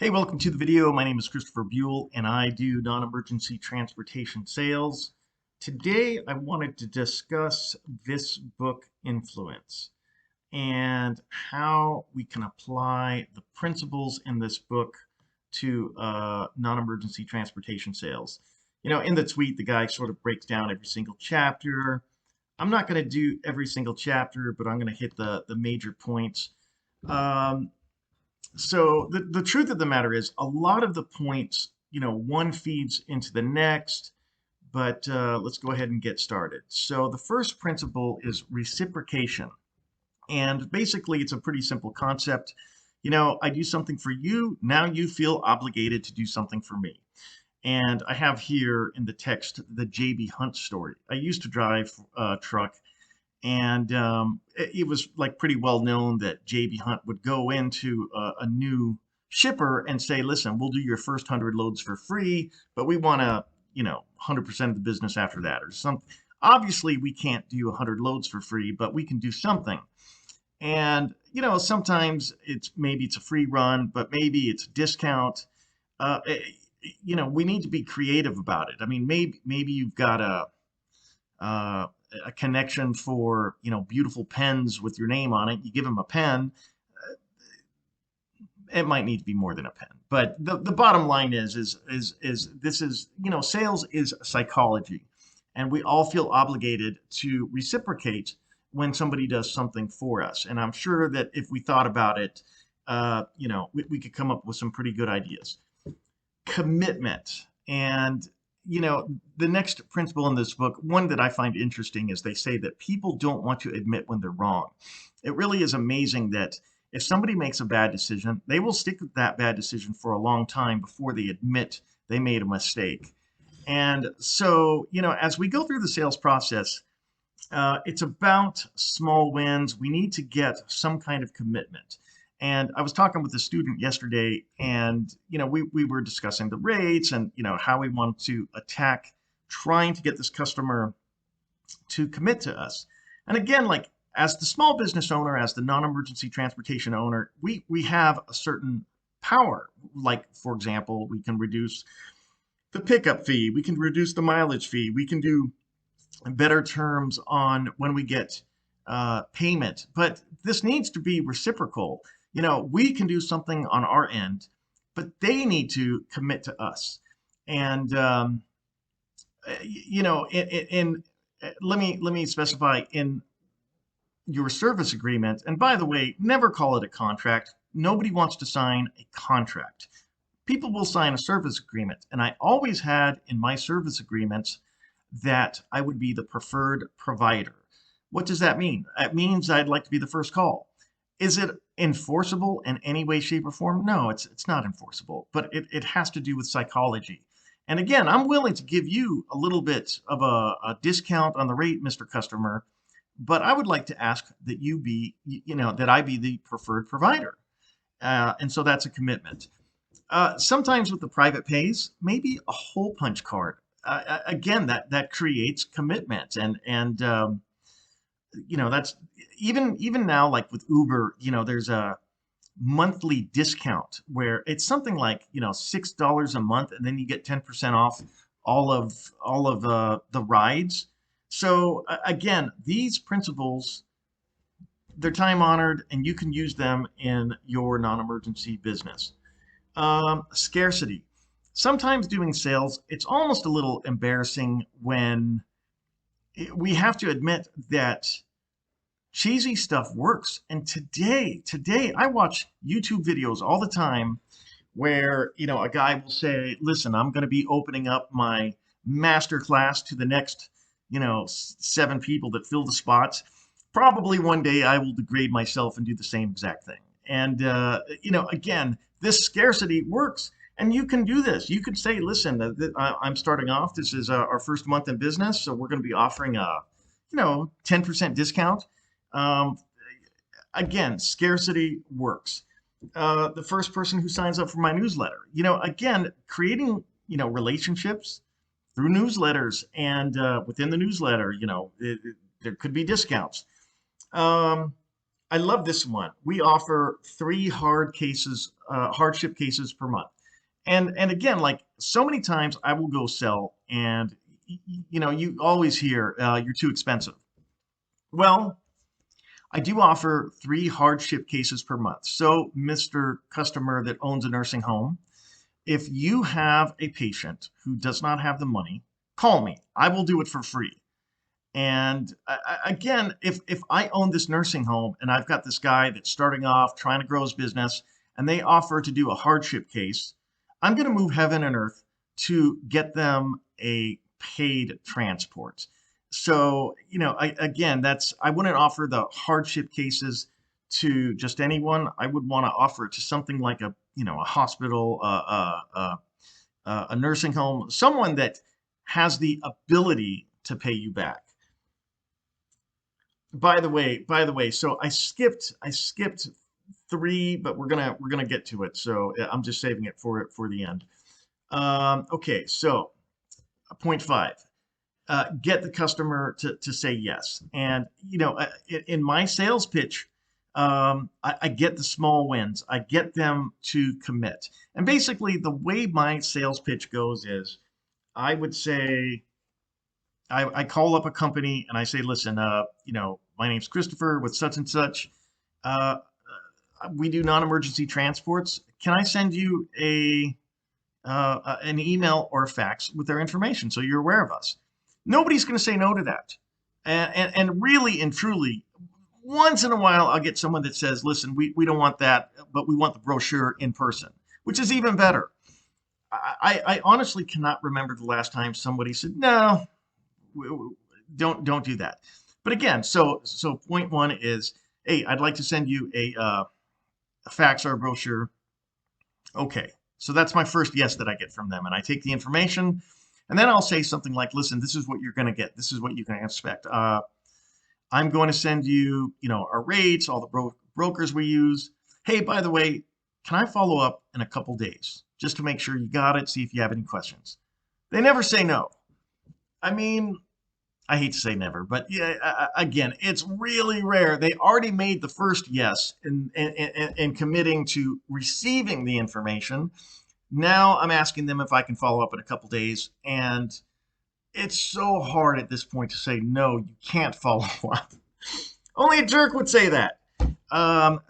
Hey, welcome to the video. My name is Christopher Buell and I do non-emergency transportation sales. Today, I wanted to discuss this book, Influence, and how we can apply the principles in this book to non-emergency transportation sales. In the tweet, the guy sort of breaks down every single chapter. I'm not going to do every single chapter, but I'm going to hit the major points. So the truth of the matter is a lot of the points, one feeds into the next, but let's go ahead and get started. So the first principle is reciprocation. And basically, it's a pretty simple concept. I do something for you. Now you feel obligated to do something for me. And I have here in the text the J.B. Hunt story. I used to drive a truck, and it was like pretty well known that J.B. Hunt would go into a new shipper and say, listen, we'll do your first 100 loads for free, but we want to, 100% of the business after that or something. Obviously, we can't do 100 loads for free, but we can do something. And, sometimes maybe it's a free run, but maybe it's a discount. Uh, eh, we need to be creative about it. I mean, maybe you've got a connection for beautiful pens with your name on it. You give them a pen. It might need to be more than a pen, but the bottom line is this is sales is psychology, and we all feel obligated to reciprocate when somebody does something for us. And I'm sure that if we thought about it, we could come up with some pretty good ideas. Commitment. And the next principle in this book, one that I find interesting, is they say that people don't want to admit when they're wrong. It really is amazing that if somebody makes a bad decision, they will stick with that bad decision for a long time before they admit they made a mistake. And so, as we go through the sales process, it's about small wins. We need to get some kind of commitment. And I was talking with a student yesterday, and we were discussing the rates and how we want to attack trying to get this customer to commit to us. And again, like as the small business owner, as the non-emergency transportation owner, we have a certain power. Like, for example, we can reduce the pickup fee, we can reduce the mileage fee, we can do better terms on when we get payment. But this needs to be reciprocal. We can do something on our end, but they need to commit to us. And let me specify in your service agreement. And by the way, never call it a contract. Nobody wants to sign a contract. People will sign a service agreement, and I always had in my service agreements that I would be the preferred provider. What does that mean? It means I'd like to be the first call. Is it enforceable in any way, shape, or form? No, it's not enforceable, but it has to do with psychology. And again, I'm willing to give you a little bit of a discount on the rate, Mr. Customer, but I would like to ask that you be, that I be the preferred provider. And so that's a commitment. Sometimes with the private pays, maybe a hole punch card. Again, that creates commitment, and that's even now, like with Uber, there's a monthly discount where it's something like $6 a month, and then you get 10% off all of the rides. So again, these principles, they're time honored, and you can use them in your non-emergency business. Scarcity. Sometimes doing sales, it's almost a little embarrassing when we have to admit that cheesy stuff works. And today, I watch YouTube videos all the time where, a guy will say, listen, I'm going to be opening up my master class to the next, 7 people that fill the spots. Probably one day I will degrade myself and do the same exact thing. And, again, this scarcity works. And you can do this. You could say, listen, I'm starting off. This is our first month in business, so we're going to be offering a, 10% discount. Again, scarcity works. The first person who signs up for my newsletter, again, creating, relationships through newsletters, and within the newsletter, there could be discounts. I love this one. We offer 3 hardship cases per month. And again, like so many times I will go sell and you always hear you're too expensive. Well, I do offer 3 hardship cases per month. So, Mr. Customer that owns a nursing home, if you have a patient who does not have the money, call me. I will do it for free. And again, if I own this nursing home and I've got this guy that's starting off trying to grow his business and they offer to do a hardship case, I'm going to move heaven and earth to get them a paid transport. So, again, I wouldn't offer the hardship cases to just anyone. I would want to offer it to something like a hospital, a nursing home, someone that has the ability to pay you back. By the way, so I skipped 3, but we're gonna get to it. So I'm just saving it for the end. Okay, so point 5, get the customer to say yes. And in my sales pitch, I get the small wins. I get them to commit. And basically, the way my sales pitch goes is, I would say. I call up a company and I say, listen, my name's Christopher with such and such. Uh, we do non-emergency transports. Can I send you an email or a fax with their information so you're aware of us? Nobody's going to say no to that. And really and truly, once in a while, I'll get someone that says, listen, we don't want that, but we want the brochure in person, which is even better. I honestly cannot remember the last time somebody said, no, don't do that. But again, so point 1 is, hey, I'd like to send you a fax or a brochure. Okay, so that's my first yes that I get from them, and I take the information, and then I'll say something like, listen, this is what you're going to get. This is what you can expect. I'm going to send you, our rates, all the brokers we use. Hey, by the way, can I follow up in a couple days just to make sure you got it? See if you have any questions. They never say no. I mean, I hate to say never, but yeah, again, it's really rare. They already made the first yes in committing to receiving the information. Now I'm asking them if I can follow up in a couple days, and it's so hard at this point to say no, you can't follow up. Only a jerk would say that.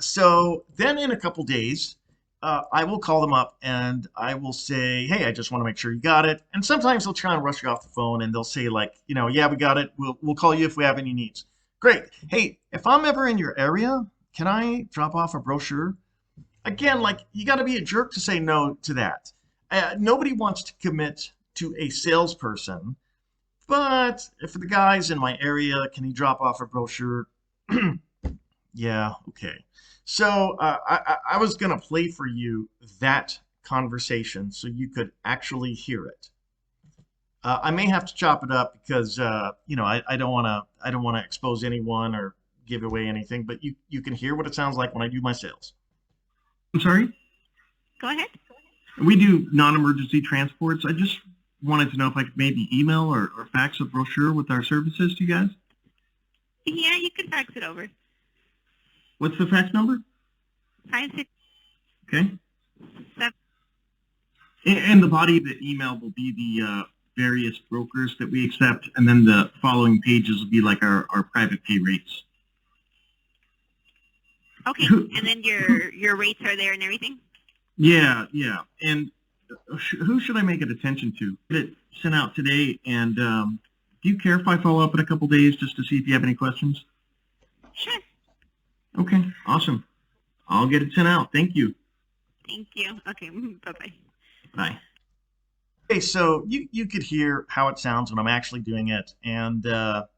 So then in a couple days, I will call them up and I will say, hey, I just want to make sure you got it. And sometimes they'll try and rush you off the phone and they'll say like, yeah, we got it. We'll call you if we have any needs. Great. Hey, if I'm ever in your area, can I drop off a brochure? Again, like you got to be a jerk to say no to that. Nobody wants to commit to a salesperson, but if the guy's in my area, can he drop off a brochure? Yeah, okay. So I was going to play for you that conversation so you could actually hear it. I may have to chop it up because I don't want to expose anyone or give away anything, but you can hear what it sounds like when I do my sales. I'm sorry? Go ahead. We do non-emergency transports. I just wanted to know if I could maybe email or fax a brochure with our services to you guys. Yeah, you can fax it over. What's the fax number? 56. Okay. 7. And the body of the email will be the various brokers that we accept, and then the following pages will be like our private pay rates. Okay, and then your rates are there and everything? Yeah. And who should I make it attention to? Get it sent out today, and do you care if I follow up in a couple days just to see if you have any questions? Sure. Okay, awesome. I'll get it sent out. Thank you. Thank you. Okay, bye-bye. Bye. Okay, so you could hear how it sounds when I'm actually doing it. And, the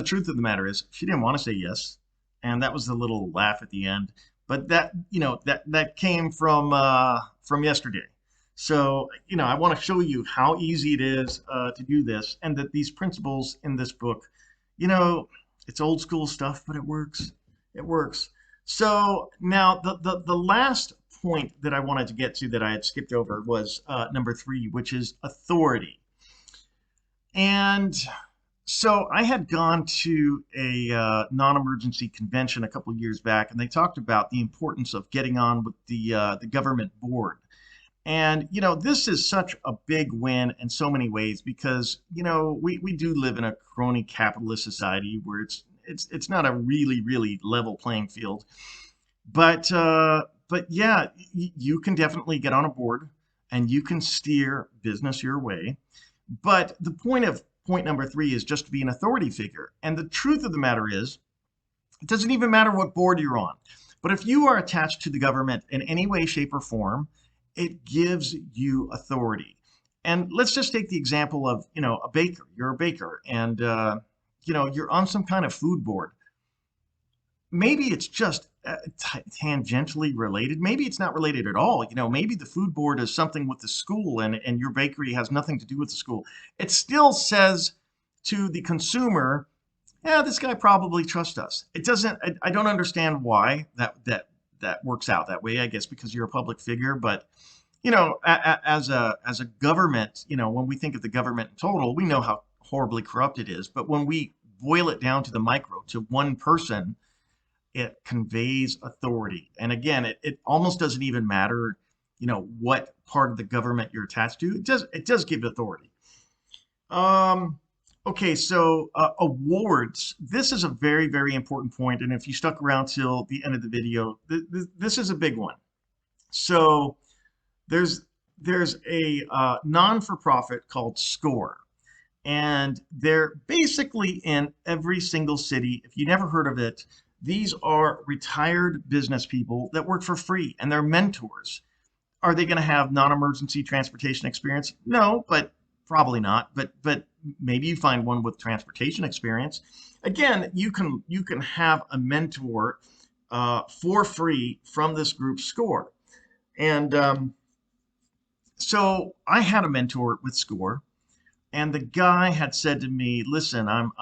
truth of the matter is she didn't want to say yes. And that was the little laugh at the end. But that came from yesterday. So, I want to show you how easy it is to do this, and that these principles in this book, it's old school stuff, but it works. It works. So now the last point that I wanted to get to that I had skipped over was number 3, which is authority. And So I had gone to a non-emergency convention a couple of years back, and they talked about the importance of getting on with the government board. And this is such a big win in so many ways because we do live in a crony capitalist society where it's not a really level playing field. But yeah, you can definitely get on a board and you can steer business your way. But the point number three is just to be an authority figure. And the truth of the matter is, it doesn't even matter what board you're on. But if you are attached to the government in any way, shape, or form, it gives you authority. And let's just take the example of, a baker. You're a baker and, you're on some kind of food board. Maybe it's just tangentially related. Maybe it's not related at all. Maybe the food board is something with the school and your bakery has nothing to do with the school. It still says to the consumer, yeah, this guy probably trusts us. It doesn't, I don't understand why that works out that way, I guess, because you're a public figure. But, as a government, when we think of the government in total, we know how horribly corrupt it is. But when we boil it down to the micro, to one person, it conveys authority. And again, it almost doesn't even matter, what part of the government you're attached to. It does give authority. Okay, so awards. This is a very important point, and if you stuck around till the end of the video, this is a big one. So there's a non-for-profit called SCORE, and they're basically in every single city. If you never heard of it, these are retired business people that work for free, and they're mentors. Are they going to have non-emergency transportation experience? No, but probably not. But maybe you find one with transportation experience. Again, you can have a mentor for free from this group SCORE. And so I had a mentor with SCORE, and the guy had said to me, "Listen, I'm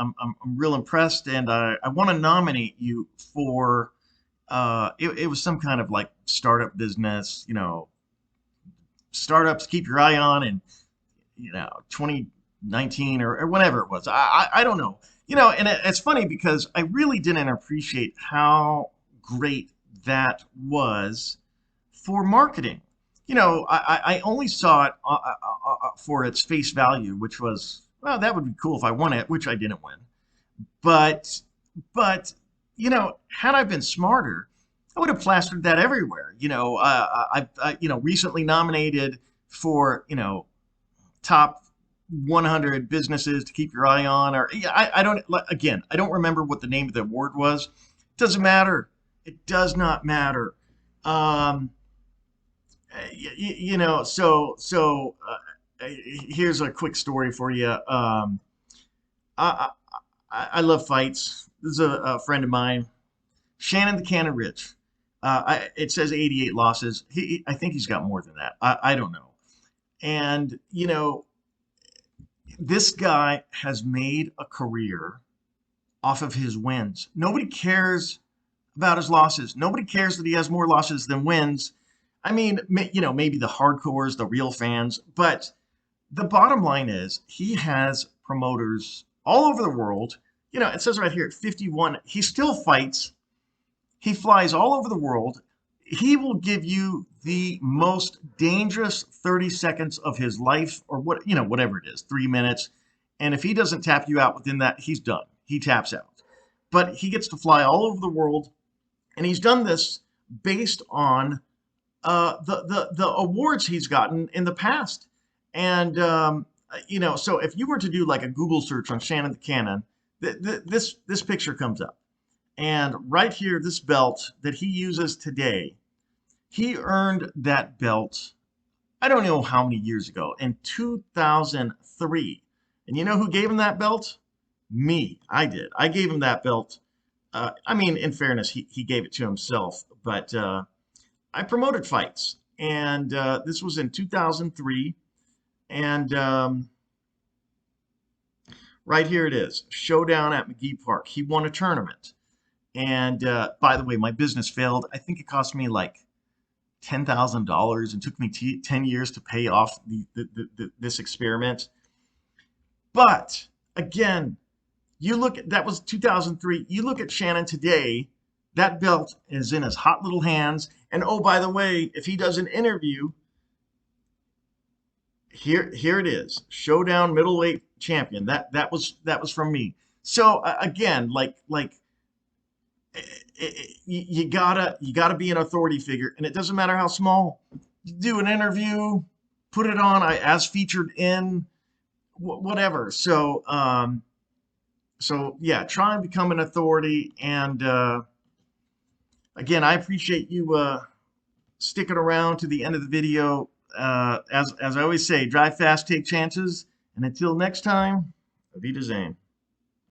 real impressed, and I want to nominate you for." It was some kind of like startup business, startups keep your eye on, and 2019 or whatever it was. I don't know. And it's funny because I really didn't appreciate how great that was for marketing. I only saw it for its face value, which was, well, that would be cool if I won it, which I didn't win. But had I been smarter, I would have plastered that everywhere. I recently nominated for top 100 businesses to keep your eye on, or yeah, I don't, again, I don't remember what the name of the award was. It doesn't matter. It does not matter. Here's a quick story for you. I love fights. This is a friend of mine, Shannon the Cannon Rich. It says 88 losses. I think he's got more than that. I don't know. And this guy has made a career off of his wins. Nobody cares about his losses. Nobody cares that he has more losses than wins. I mean, maybe the hardcores, the real fans, but the bottom line is he has promoters all over the world. It says right here at 51, he still fights. He flies all over the world. He will give you the most dangerous 30 seconds of his life, or whatever it is, 3 minutes. And if he doesn't tap you out within that, he's done. He taps out. But he gets to fly all over the world, and he's done this based on the awards he's gotten in the past. And so if you were to do like a Google search on Shannon the Cannon, this picture comes up. And right here, this belt that he uses today, he earned that belt, I don't know how many years ago, in 2003. And you know who gave him that belt? Me. I did. I gave him that belt. In fairness, he gave it to himself, but I promoted fights, and this was in 2003, and right here it is, showdown at McGee Park. He won a tournament, and by the way, my business failed. I think it cost me like $10,000 and took me 10 years to pay off this experiment. But again, You look at that was 2003. You look at Shannon today, that belt is in his hot little hands. And oh, by the way, if he does an interview, here it is, Showdown middleweight champion. That was from me. So again, you gotta be an authority figure, and it doesn't matter how small. You do an interview, put it on as featured in whatever. So yeah, try and become an authority. And again, I appreciate you sticking around to the end of the video. As I always say, drive fast, take chances, and until next time, Auf Wiedersehen.